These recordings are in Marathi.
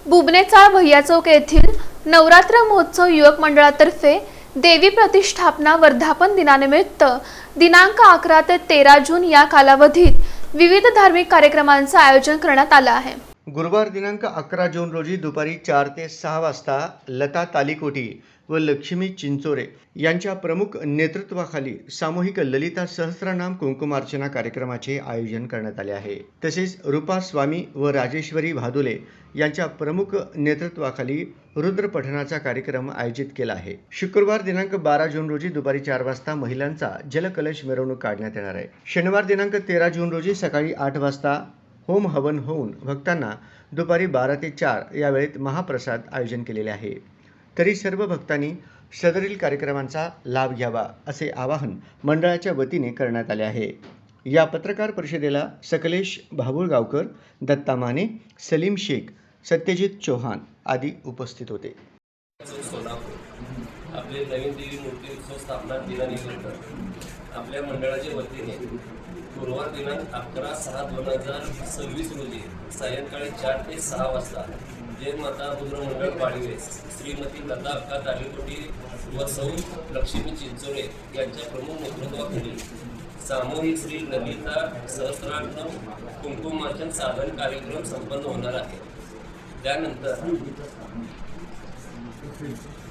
बुबनेचाळ भैया चौक येथील नवरात्र महोत्सव युवक मंडळातर्फे देवी प्रतिष्ठापना वर्धापन दिनानिमित्त दिनांक 11 ते 13 जून या कालावधीत विविध धार्मिक कार्यक्रमांचे आयोजन करण्यात आले आहे। गुरुवार दिनांक 11 जून रोजी दुपारी 4 ते 6 वाजता लता तालीकोटी व लक्ष्मी चिंचोरे यांच्या प्रमुख नेतृत्वाखाली सामूहिक ललिता सहस्रनाम कुंकुमार्चना कार्यक्रमाचे आयोजन करण्यात आले आहे। तसेच रूपा स्वामी व राजेश्वरी भादुले यांच्या प्रमुख नेतृत्वाखाली रुद्र पठणाचा कार्यक्रम आयोजित केला आहे। शुक्रवार दिनांक 12 जून रोजी दुपारी 4 वाजता महिलांचा जलकलश मिरवणूक काढण्यात येणार आहे। शनिवार दिनांक 13 जून रोजी सकाळी 8 वाजता होम हवन होऊन भक्तांना दुपारी 12 ते 4 या वेळेत महाप्रसाद आयोजन केलेले आहे। तरी सर्व भक्तांनी सदरील कार्यक्रमांचा लाभ घ्यावा असे आवाहन मंडळाच्या वतीने करण्यात आले आहे। या पत्रकार परिषदेला सकलेश भाबुळगावकर, दत्ता माने, सलीम शेख, सत्यजित चौहान आदी उपस्थित होते। आपले नवीन देवी मूर्ती उत्सव स्थापना दिनानिमित्त आपल्या मंडळाच्या वतीने गुरुवार दिनांक 11/6/2026 रोजी सायंकाळी 4 ते 6 वाजता जय माता रुद्र मंडळ पाळीवे श्रीमती लता अक्का तालीकोटी व सौ लक्ष्मी चिंचोरे यांच्या प्रमुख नेतृत्वाखाली सामूहिक श्री ललिता सहस्रनाम कुंकुमार्चन साधन कार्यक्रम संपन्न होणार आहे। त्यानंतर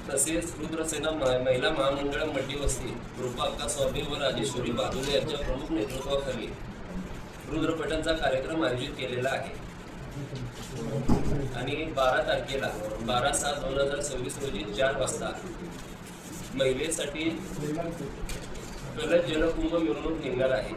तसेच रुद्रसेना महिला महामंडळ मड्डीवस्ती रूपा अक्का स्वामी व राजेश्वरी भादुले यांच्या प्रमुख नेतृत्वाखाली रुद्रपठणचा कार्यक्रम आयोजित केलेला आहे आणि 12 तारखेला 12/7/2026 रोजी 4 वाजता महिलेसाठी कलश जलकुंभ मिरवणूक निघणार आहे।